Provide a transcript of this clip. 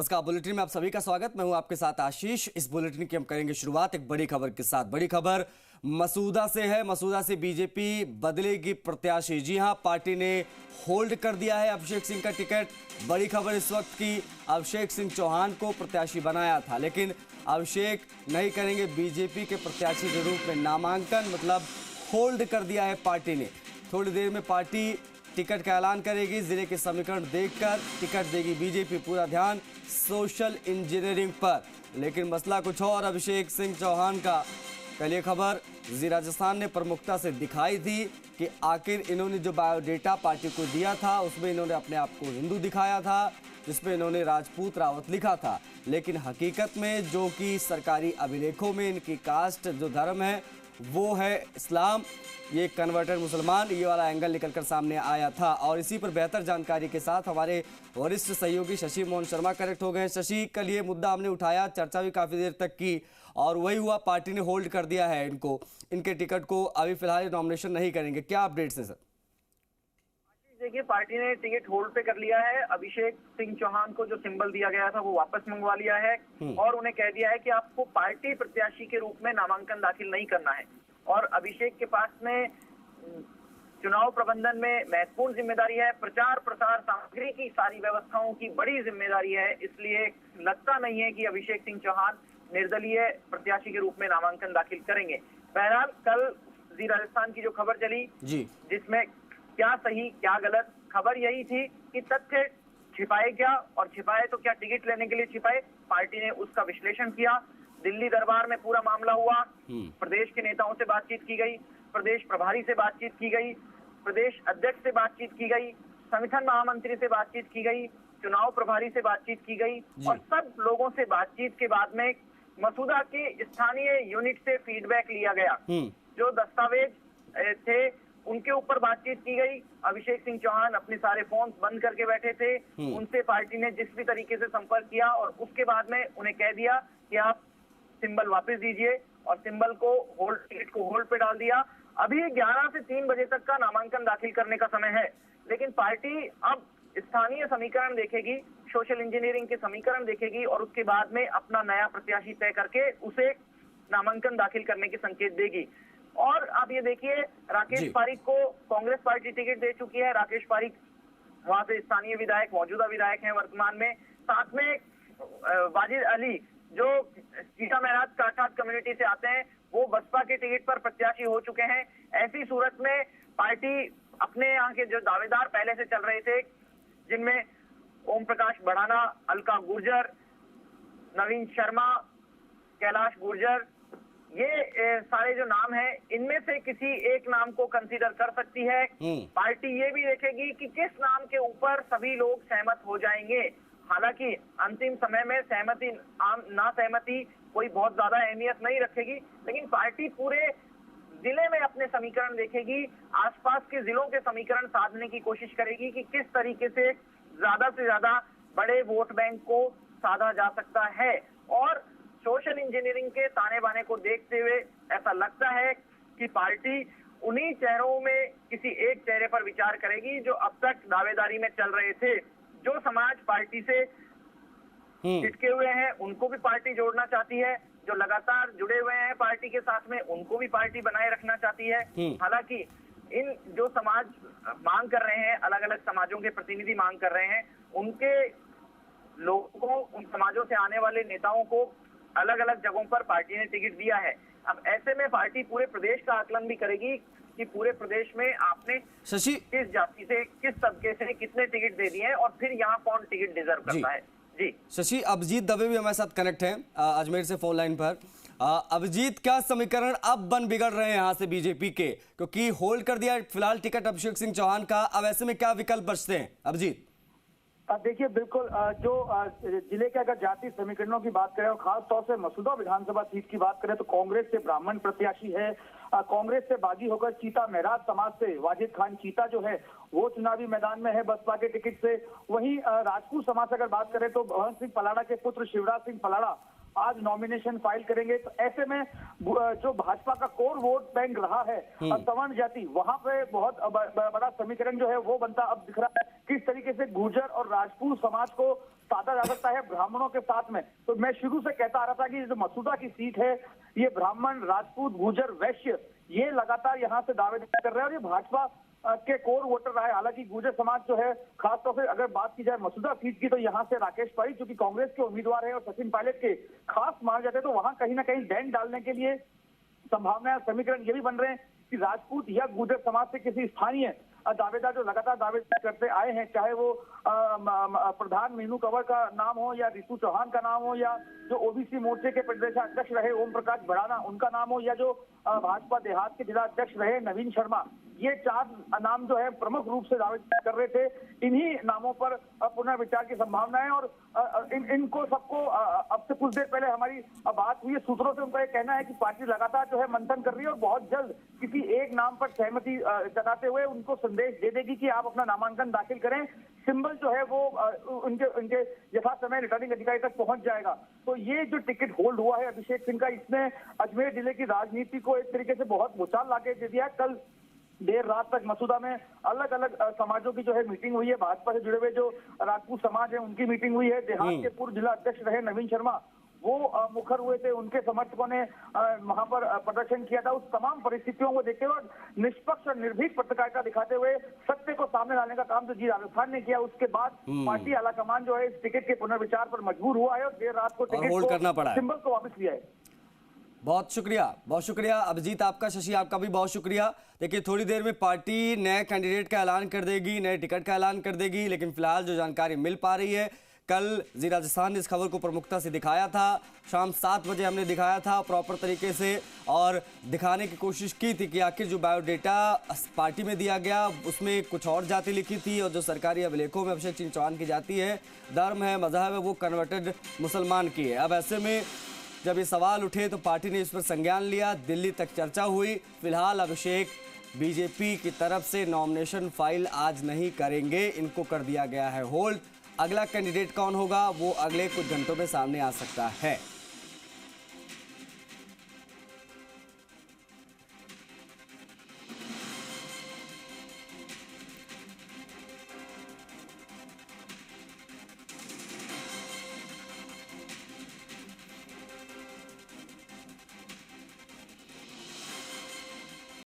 नमस्कार। बुलेटिन में आप सभी का स्वागत। मैं हूं आपके साथ आशीष। इस बुलेटिन की हम करेंगे शुरुआत एक बड़ी खबर के साथ। बड़ी खबर मसूदा से है। मसूदा से बीजेपी बदलेगी प्रत्याशी। जी हां, पार्टी ने होल्ड कर दिया है अभिषेक सिंह का टिकट। बड़ी खबर इस वक्त की, अभिषेक सिंह चौहान को प्रत्याशी बनाया था, लेकिन अभिषेक नहीं करेंगे बीजेपी के प्रत्याशी के रूप में नामांकन, मतलब होल्ड कर दिया है पार्टी ने। थोड़ी देर में पार्टी टिकट का ऐलान करेगी। जिले के समीकरण देखकर टिकट देगी बीजेपी। पूरा ध्यान सोशल इंजीनियरिंग पर, लेकिन मसला कुछ और। अभिषेक सिंह चौहान का कल ये खबर जी राजस्थान ने प्रमुखता से दिखाई थी कि आखिर इन्होंने जो बायोडेटा पार्टी को दिया था उसमें इन्होंने अपने आप को हिंदू दिखाया था, जिसमें इन्होंने राजपूत रावत लिखा था, लेकिन हकीकत में जो कि सरकारी अभिलेखों में इनकी कास्ट जो धर्म है वो है इस्लाम। ये कन्वर्टेड मुसलमान, ये वाला एंगल निकलकर सामने आया था। और इसी पर बेहतर जानकारी के साथ हमारे वरिष्ठ सहयोगी शशि मोहन शर्मा कनेक्ट हो गए। शशि, कल ये मुद्दा हमने उठाया, चर्चा भी काफी देर तक की, और वही हुआ, पार्टी ने होल्ड कर दिया है इनको, इनके टिकट को। अभी फिलहाल नॉमिनेशन नहीं करेंगे। क्या अपडेट्स हैं सर? देखिए, पार्टी ने टिकट होल्ड पे कर लिया है। अभिषेक सिंह चौहान को जो सिंबल दिया गया था वो वापस मंगवा लिया है और उन्हें कह दिया है कि आपको पार्टी प्रत्याशी के रूप में नामांकन दाखिल नहीं करना है। और अभिषेक के पास में चुनाव प्रबंधन में महत्वपूर्ण जिम्मेदारी है, प्रचार प्रसार सामग्री की सारी व्यवस्थाओं की बड़ी जिम्मेदारी है। इसलिए लगता नहीं है कि अभिषेक सिंह चौहान निर्दलीय प्रत्याशी के रूप में नामांकन दाखिल करेंगे। बहरहाल कल जी राजस्थान की जो खबर चली जी, जिसमें क्या सही क्या गलत, खबर यही थी कि तथ्य छिपाए क्या, और छिपाए तो क्या टिकट लेने के लिए छिपाए। पार्टी ने उसका विश्लेषण किया। दिल्ली दरबार में पूरा मामला हुआ। प्रदेश के नेताओं से बातचीत की गई, प्रदेश प्रभारी से बातचीत की गई, प्रदेश अध्यक्ष से बातचीत की गई, संगठन महामंत्री से बातचीत की गई, चुनाव प्रभारी से बातचीत की गई, और सब लोगों से बातचीत के बाद में मसूदा के स्थानीय यूनिट से फीडबैक लिया गया। जो दस्तावेज थे उनके ऊपर बातचीत की गई। अभिषेक सिंह चौहान अपने सारे फोन बंद करके बैठे थे। उनसे पार्टी ने जिस भी तरीके से संपर्क किया और उसके बाद में उन्हें कह दिया कि आप सिंबल वापस दीजिए, और सिंबल को टिकट को होल्ड पे डाल दिया। अभी 11 से 3 बजे तक का नामांकन दाखिल करने का समय है, लेकिन पार्टी अब स्थानीय समीकरण देखेगी, सोशल इंजीनियरिंग के समीकरण देखेगी और उसके बाद में अपना नया प्रत्याशी तय करके उसे नामांकन दाखिल करने के संकेत देगी। और अब ये देखिए, राकेश पारीख को कांग्रेस पार्टी टिकट दे चुकी है। राकेश पारीख वहां से स्थानीय विधायक, मौजूदा विधायक हैं वर्तमान में। साथ में वाजिद अली जो चीता महराज काठात कम्युनिटी से आते हैं, वो बसपा के टिकट पर प्रत्याशी हो चुके हैं। ऐसी सूरत में पार्टी अपने यहाँ के जो दावेदार पहले से चल रहे थे, जिनमें ओम प्रकाश बढ़ाना, अलका गुर्जर, नवीन शर्मा, कैलाश गुर्जर, ये सारे जो नाम हैं, इनमें से किसी एक नाम को कंसीडर कर सकती है। पार्टी ये भी देखेगी कि किस नाम के ऊपर सभी लोग सहमत हो जाएंगे। हालांकि अंतिम समय में सहमति ना सहमति कोई बहुत ज्यादा अहमियत नहीं रखेगी, लेकिन पार्टी पूरे जिले में अपने समीकरण देखेगी, आसपास के जिलों के समीकरण साधने की कोशिश करेगी कि किस तरीके से ज्यादा बड़े वोट बैंक को साधा जा सकता है। और सोशल इंजीनियरिंग के ताने बाने को देखते हुए ऐसा लगता है कि पार्टी उन्हीं चेहरों में किसी एक चेहरे पर विचार करेगी जो अब तक दावेदारी में चल रहे थे। जो समाज पार्टी से चिटके हुए हैं उनको भी पार्टी जोड़ना चाहती है, जो लगातार जुड़े हुए हैं पार्टी के साथ में उनको भी पार्टी बनाए रखना चाहती है। हालांकि इन जो समाज मांग कर रहे हैं, अलग अलग समाजों के प्रतिनिधि मांग कर रहे हैं, उनके लोगों को, उन समाजों से आने वाले नेताओं को अलग अलग जगहों पर पार्टी ने टिकट दिया है। अब ऐसे में पार्टी पूरे प्रदेश का आकलन भी करेगी कि पूरे प्रदेश में आपने शशि किस जाति से, किस तबके से कितने टिकट दे दिए हैं और फिर यहाँ कौन टिकट डिजर्व करता है। जी शशि, अभिजीत दवे भी हमारे साथ कनेक्ट हैं अजमेर से फोन लाइन पर। अभिजीत, क्या समीकरण अब बन बिगड़ रहे हैं यहाँ से बीजेपी के, क्योंकि होल्ड कर दिया फिलहाल टिकट अभिषेक सिंह चौहान का, अब ऐसे में क्या विकल्प बचते हैं? अभिजीत देखिए, बिल्कुल जो जिले के अगर जाति समीकरणों की बात करें और खास तौर से मसूदा विधानसभा सीट की बात करें तो कांग्रेस से ब्राह्मण प्रत्याशी है। कांग्रेस से बागी होकर चीता महराज समाज से वाजिद खान चीता जो है वो चुनावी मैदान में है बसपा के टिकट से। वहीं राजपूत समाज से अगर बात करें तो भवन सिंह पलाड़ा के पुत्र शिवराज सिंह पलाड़ा आज नॉमिनेशन फाइल करेंगे। तो ऐसे में जो भाजपा का कोर वोट बैंक रहा है सवर्ण जाति, वहां पे बहुत बड़ा समीकरण जो है वो बनता अब दिख रहा है। किस तरीके से गुर्जर और राजपूत समाज को साधा जा सकता है ब्राह्मणों के साथ में। तो मैं शुरू से कहता आ रहा था कि जो मसूदा की सीट है ये ब्राह्मण, राजपूत, गुर्जर, वैश्य ये लगातार यहाँ से दावेदारी कर रहे हैं और ये भाजपा के कोर वोटर रहा है। हालांकि गुर्जर समाज जो है, खासतौर से अगर बात की जाए मसूदा सीट की, तो यहाँ से राकेश पाई जो कि कांग्रेस के उम्मीदवार है और सचिन पायलट के खास माने जाते हैं, तो वहां कहीं ना कहीं डैन डालने के लिए संभावनाएं, समीकरण ये भी बन रहे हैं कि राजपूत या गुर्जर समाज से किसी स्थानीय दावेदार जो लगातार दावेदार करते आए हैं, चाहे वो प्रधान मीनू कंवर का नाम हो या रितु चौहान का नाम हो या जो ओबीसी मोर्चे के प्रदेशाध्यक्ष रहे ओम प्रकाश भड़ाना उनका नाम हो या जो भाजपा देहात के जिला अध्यक्ष रहे नवीन शर्मा, ये 4 नाम जो है प्रमुख रूप से दावे कर रहे थे। इन्हीं नामों पर पुनर्विचार की संभावना है और इनको सबको अब से कुछ देर पहले हमारी बात हुई है, सूत्रों से उनका ये कहना है कि पार्टी लगातार जो है मंथन कर रही है और बहुत जल्द किसी एक नाम पर सहमति जताते हुए उनको संदेश दे देगी कि आप अपना नामांकन दाखिल करें। सिंबल जो है वो उनके यथा समय रिटर्निंग अधिकारी तक पहुंच जाएगा। तो ये जो टिकट होल्ड हुआ है अभिषेक सिंह का, इसने अजमेर जिले की राजनीति को एक तरीके से बहुत भूचाल लाके दे दिया है। कल देर रात तक मसूदा में अलग अलग समाजों की जो है मीटिंग हुई है। भाजपा से जुड़े हुए जो राजपूत समाज है उनकी मीटिंग हुई है। देहात के पूर्व जिला अध्यक्ष रहे नवीन शर्मा वो मुखर हुए थे, उनके समर्थकों ने वहां पर प्रदर्शन किया था। उस तमाम परिस्थितियों को देखते हुए निष्पक्ष और निर्भीक पत्रकारिता दिखाते हुए सत्य को सामने लाने का काम तो जी राजस्थान ने किया। उसके बाद पार्टी आलाकमान जो है इस टिकट के पुनर्विचार पर मजबूर हुआ है और देर रात को टिकट होल्ड करना पड़ा, सिंबल को वापस लिया है। बहुत शुक्रिया अभिजीत आपका, शशि आपका भी बहुत शुक्रिया। देखिए थोड़ी देर में पार्टी नए कैंडिडेट का ऐलान कर देगी, नए टिकट का ऐलान कर देगी, लेकिन फिलहाल जो जानकारी मिल पा रही है, कल जी राजस्थान ने इस खबर को प्रमुखता से दिखाया था। शाम 7 बजे हमने दिखाया था प्रॉपर तरीके से और दिखाने की कोशिश की थी कि आखिर जो बायोडेटा पार्टी में दिया गया उसमें कुछ और जाति लिखी थी और जो सरकारी अभिलेखों में अभिषेक सिंह चौहान की जाति है, धर्म है, मजहब है, वो कन्वर्टेड मुसलमान की है। अब ऐसे में जब ये सवाल उठे तो पार्टी ने इस पर संज्ञान लिया, दिल्ली तक चर्चा हुई। फिलहाल अभिषेक बीजेपी की तरफ से नॉमिनेशन फाइल आज नहीं करेंगे, इनको कर दिया गया है होल्ड। अगला कैंडिडेट कौन होगा वो अगले कुछ घंटों में सामने आ सकता है।